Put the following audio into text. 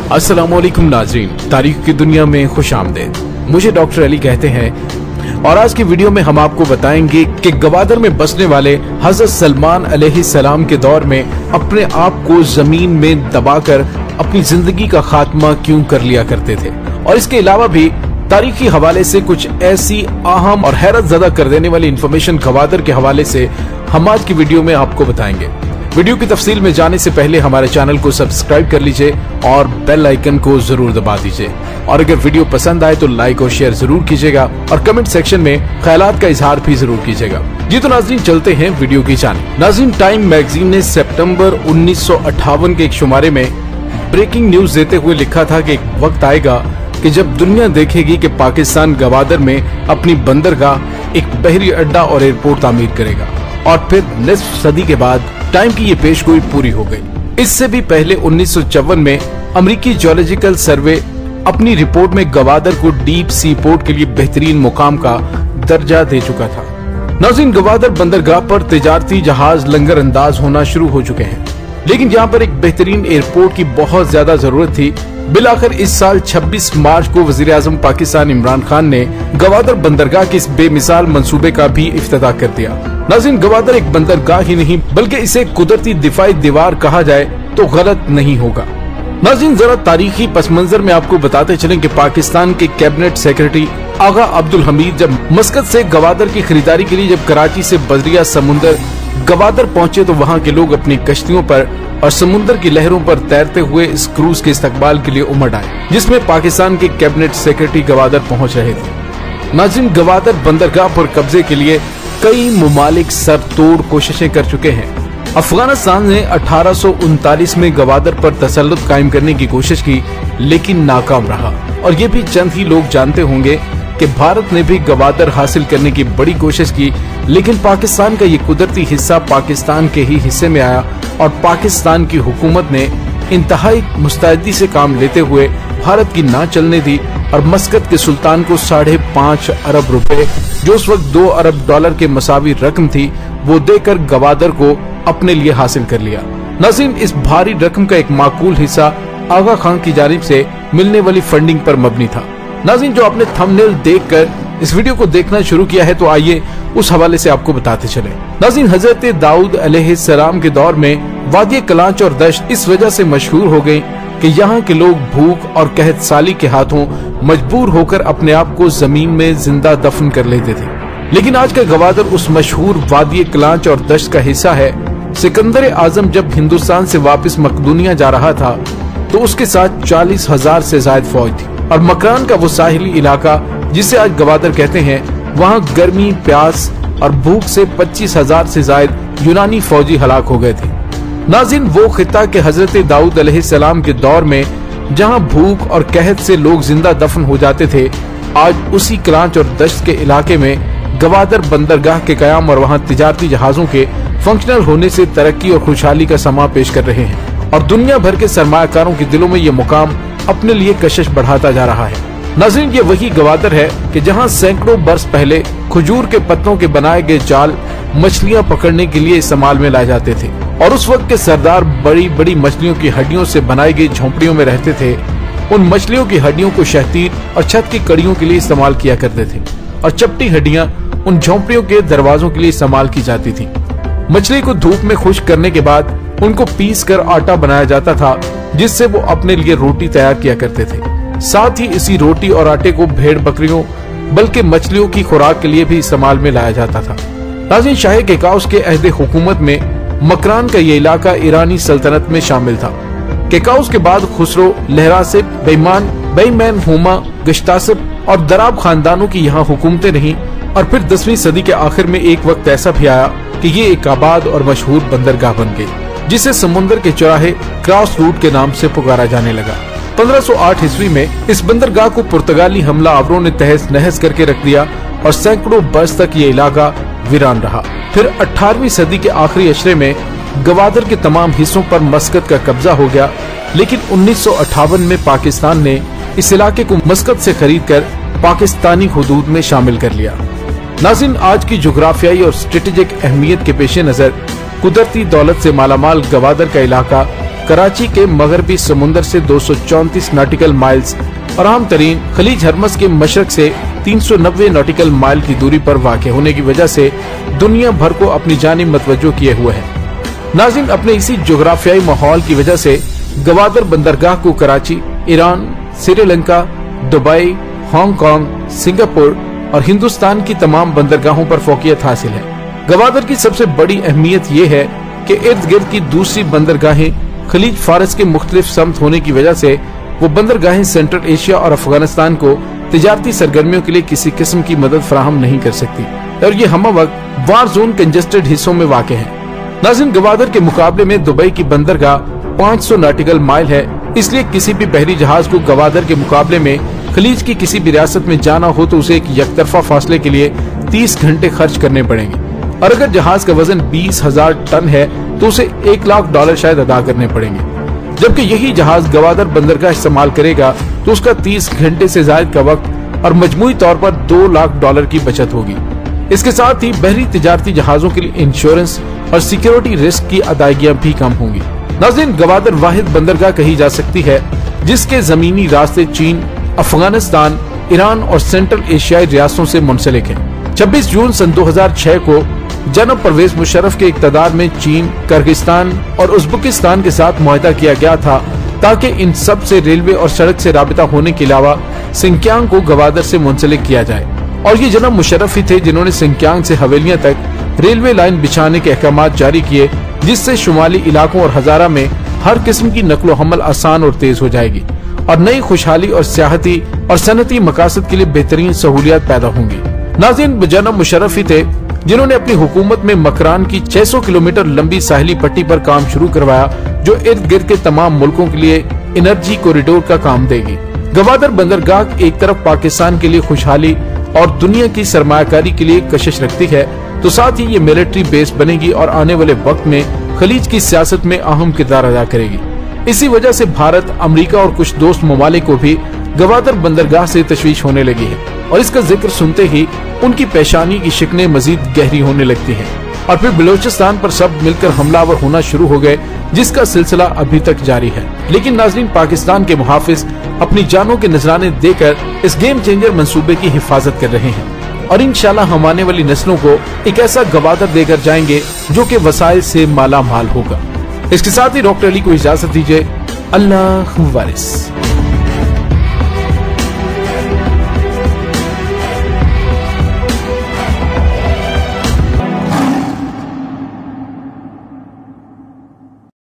अस्सलामुअलैकुम नाज़रीन, तारीख की दुनिया में खुश आमदेद। मुझे डॉक्टर अली कहते हैं और आज की वीडियो में हम आपको बताएंगे कि गवादर में बसने वाले हजरत सलमान अलैहिस्सलाम के दौर में अपने आप को जमीन में दबाकर अपनी जिंदगी का खात्मा क्यों कर लिया करते थे। और इसके अलावा भी तारीखी हवाले से कुछ ऐसी अहम और हैरत ज़दा कर देने वाली इंफॉर्मेशन गवादर के हवाले से हम आज की वीडियो में आपको बताएंगे। वीडियो की तफसील में जाने से पहले हमारे चैनल को सब्सक्राइब कर लीजिए और बेल आइकन को जरूर दबा दीजिए। और अगर वीडियो पसंद आए तो लाइक और शेयर जरूर कीजिएगा और कमेंट सेक्शन में ख्यालात का इजहार भी जरूर कीजिएगा। जी तो नाज़रीन, चलते हैं वीडियो की जानिब। नाज़रीन, टाइम मैगजीन ने सितंबर 1958 के एक शुमारे में ब्रेकिंग न्यूज देते हुए लिखा था कि एक वक्त आएगा कि जब दुनिया देखेगी कि पाकिस्तान गवादर में अपनी बंदरगाह, एक बहरी अड्डा और एयरपोर्ट तामीर करेगा। और फिर निस्फ सदी के बाद टाइम की ये पेशगोई पूरी हो गई। इससे भी पहले 1954 में अमेरिकी जियोलॉजिकल सर्वे अपनी रिपोर्ट में गवादर को डीप सी पोर्ट के लिए बेहतरीन मुकाम का दर्जा दे चुका था। नाज़रीन, गवादर बंदरगाह पर तिजारती जहाज लंगर अंदाज होना शुरू हो चुके हैं, लेकिन यहाँ पर एक बेहतरीन एयरपोर्ट की बहुत ज्यादा जरूरत थी। बिलाखिर इस साल 26 मार्च को वजीर आजम पाकिस्तान इमरान खान ने गवादर बंदरगाह के इस बेमिसाल मंसूबे का भी इफ्तिताह कर दिया। नाज़रीन, गवादर एक बंदरगाह ही नहीं बल्कि इसे कुदरती दिफाई दीवार कहा जाए तो गलत नहीं होगा। नाज़रीन, जरा तारीखी पस मंजर में आपको बताते चलें कि पाकिस्तान के कैबिनेट सेक्रेटरी आगा अब्दुल हमीद जब मस्कत से गवादर की खरीदारी के लिए जब कराची से बजरिया समुंदर गवादर पहुंचे तो वहां के लोग अपनी कश्तियों पर और समुद्र की लहरों पर तैरते हुए इस क्रूज के इस्तकबाल के लिए उमड़ आए, जिसमें पाकिस्तान के कैबिनेट सेक्रेटरी गवादर पहुंच रहे थे। नाज़रीन, गवादर बंदरगाह पर कब्जे के लिए कई मुमालिक सरतोड़ कोशिशें कर चुके हैं। अफगानिस्तान ने 1839 में गवादर पर तसल्लुत कायम करने की कोशिश की, लेकिन नाकाम रहा। और ये भी चंद ही लोग जानते होंगे कि भारत ने भी गवादर हासिल करने की बड़ी कोशिश की, लेकिन पाकिस्तान का ये कुदरती हिस्सा पाकिस्तान के ही हिस्से में आया और पाकिस्तान की हुकूमत ने इंतहाई मुस्तैदी से काम लेते हुए भारत की ना चलने दी और मस्कत के सुल्तान को 5.5 अरब रुपए, जो उस वक्त 2 अरब डॉलर के मसावी रकम थी, वो देकर गवादर को अपने लिए हासिल कर लिया। नाज़रीन, इस भारी रकम का एक माकूल हिस्सा आगा खान की जानिब से मिलने वाली फंडिंग पर मबनी था। नाज़रीन, जो आपने थंबनेल देखकर इस वीडियो को देखना शुरू किया है तो आइए उस हवाले से आपको बताते चले। नाज़रीन, हजरत दाऊद अलैहिस्सलाम के दौर में वादी कलांच और दश्त इस वजह से मशहूर हो गई कि यहाँ के लोग भूख और कहत साली के हाथों मजबूर होकर अपने आप को जमीन में जिंदा दफन कर लेते थे। लेकिन आज का गवादर उस मशहूर वादी कलांच और दश्त का हिस्सा है। सिकंदर आजम जब हिंदुस्तान से वापस मकदूनिया जा रहा था तो उसके साथ 40,000 से ज्यादा फौज थी और मकरान का वो साहिली इलाका जिसे आज गवादर कहते हैं, वहाँ गर्मी, प्यास और भूख से 25,000 से ज्यादा यूनानी फौजी हलाक हो गए थे। नाज़रीन, वो खिता के हजरत दाऊद अलैहिस्सलाम के दौर में जहाँ भूख और कहत से लोग जिंदा दफन हो जाते थे, आज उसी कलांच और दश्त के इलाके में गवादर बंदरगाह के कयाम और वहाँ तिजारती जहाजों के फंक्शनल होने से तरक्की और खुशहाली का समा पेश कर रहे हैं और दुनिया भर के सरमायाकारों के दिलों में ये मुकाम अपने लिए कशिश बढ़ाता जा रहा है। नाज़रीन, ये वही गवादर है कि जहाँ सैकड़ों बरस पहले खजूर के पत्तों के बनाए गए जाल मछलियाँ पकड़ने के लिए इस्तेमाल में लाए जाते थे और उस वक्त के सरदार बड़ी बड़ी मछलियों की हड्डियों से बनाई गई झोंपड़ियों में रहते थे। उन मछलियों की हड्डियों को शहतीर और छत की कड़ियों के लिए इस्तेमाल किया करते थे और चपटी हड्डियां उन झोंपड़ियों के दरवाजों के लिए इस्तेमाल की जाती थी। मछली को धूप में खुश्क करने के बाद उनको पीस कर आटा बनाया जाता था, जिससे वो अपने लिए रोटी तैयार किया करते थे। साथ ही इसी रोटी और आटे को भेड़ बकरियों बल्कि मछलियों की खुराक के लिए भी इस्तेमाल में लाया जाता था। नाज़रीन, शाह केकाउस के अहदे हुकूमत में मकरान का ये इलाका ईरानी सल्तनत में शामिल था। केकाउस के बाद खुसरो, लहरासिब, बेईमान, हुमा, गश्तासिब और दराब खानदानों की यहाँ हुकूमतें रहीं और फिर 10वीं सदी के आखिर में एक वक्त ऐसा भी आया कि ये एक आबाद और मशहूर बंदरगाह बन गई, जिसे समुद्र के चौराहे क्रॉस रूट के नाम से पुकारा जाने लगा। 1508 ईस्वी में इस बंदरगाह को पुर्तगाली हमला आवरों ने तहस नहस करके रख दिया और सैकड़ों बरस तक ये इलाका वीरान रहा। फिर 18वीं सदी के आखिरी अशरे में गवादर के तमाम हिस्सों पर मस्कत का कब्जा हो गया, लेकिन 1958 में पाकिस्तान ने इस इलाके को मस्कत से खरीद कर पाकिस्तानी हुदूद में शामिल कर लिया। नाज़रीन, आज की जोग्राफियाई और स्ट्रेटेजिक अहमियत के पेश नजर कुदरती दौलत से मालामाल गवादर का इलाका कराची के मगरबी समुंदर से 234 नॉटिकल माइल्स और आम तरीन खलीज हरमस के मशरक से 390 नॉटिकल माइल की दूरी पर वाक़ होने की वजह से दुनिया भर को अपनी जानिब मतवज्जो किए हुए है। नाज़रीन, अपने इसी जोग्राफियाई माहौल की वजह से गवादर बंदरगाह को Karachi, Iran, Sri Lanka, Dubai, Hong Kong, Singapore और हिंदुस्तान की तमाम बंदरगाहों पर फौकियत हासिल है। गवादर की सबसे बड़ी अहमियत ये है कि इर्द गिर्द की दूसरी बंदरगाहें खलीज फारस के मुख्तलिफ समत होने की वजह से वो बंदरगाहें सेंट्रल एशिया और अफगानिस्तान को तिजारती सरगर्मियों के लिए किसी किस्म की मदद फराहम नहीं कर सकती और ये हम वक्त वार जोन कंजेस्टेड हिस्सों में वाक़ है। नाज़रीन, गवादर के मुकाबले में दुबई की बंदरगाह 500 नॉटिकल माइल है, इसलिए किसी भी बहरी जहाज को गवादर के मुकाबले में खलीज की किसी भी रियासत में जाना हो तो उसे एक यकतरफा फासले के लिए 30 घंटे खर्च करने पड़ेंगे और अगर जहाज का वजन 20,000 टन है तो उसे $1 लाख शायद अदा करने पड़ेंगे, जबकि यही जहाज गवादर बंदरगाह इस्तेमाल करेगा तो उसका 30 घंटे से ज्यादा का वक्त और मजमूई तौर पर $2 लाख की बचत होगी। इसके साथ ही बहरी तिजारती जहाजों के लिए इंश्योरेंस और सिक्योरिटी रिस्क की अदायगियां भी कम होंगी। नाज़रीन, गवादर वाहिद बंदरगाह कही जा सकती है जिसके जमीनी रास्ते चीन, अफगानिस्तान, ईरान और सेंट्रल एशियाई रियासतों से मुंसलिक है। 26 जून सन 2006 को जनाब परवेज मुशर्रफ के इक़्तिदार में चीन, किर्गिस्तान और उज़्बेकिस्तान के साथ मुआहदा किया गया था ताकि इन सब से रेलवे और सड़क से राबिता होने के अलावा सिंकियांग को गवादर से मुंसलिक किया जाए और ये जनाब मुशर्रफ ही थे जिन्होंने सिंकियांग से हवेलियां तक रेलवे लाइन बिछाने के अहकाम जारी किए, जिससे शुमाली इलाकों और हजारा में हर किस्म की नकलो हमल आसान और तेज हो जाएगी और नई खुशहाली और सियाहती और सनती मकासद के लिए बेहतरीन सहूलियात पैदा होंगी। नाज़रीन, जनाब मुशर्रफ ही थे जिन्होंने अपनी हुकूमत में मकरान की 600 किलोमीटर लंबी साहिली पट्टी पर काम शुरू करवाया जो इर्द गिर्द के तमाम मुल्कों के लिए एनर्जी कॉरिडोर का काम देगी। गवादर बंदरगाह एक तरफ पाकिस्तान के लिए खुशहाली और दुनिया की सरमायाकारी के लिए कशिश रखती है तो साथ ही ये मिलिट्री बेस बनेगी और आने वाले वक्त में खलीज की सियासत में अहम किरदार अदा करेगी। इसी वजह से भारत, अमेरिका और कुछ दोस्त ममालिक को भी गवादर बंदरगाह से तशवीश होने लगी है और इसका जिक्र सुनते ही उनकी पेशानी की शिकनें मजीद गहरी होने लगती हैं और फिर बलोचिस्तान पर सब मिलकर हमलावर होना शुरू हो गए, जिसका सिलसिला अभी तक जारी है। लेकिन नाज़रीन, पाकिस्तान के मुहाफिज अपनी जानों के नजराने देकर इस गेम चेंजर मंसूबे की हिफाजत कर रहे हैं और इंशाल्लाह हम आने वाली नस्लों को एक ऐसा गवादर देकर जाएंगे जो कि वसाइल से माला माल होगा। इसके साथ ही डॉक्टर अली को इजाजत दीजिए। अल्लाह वारिस।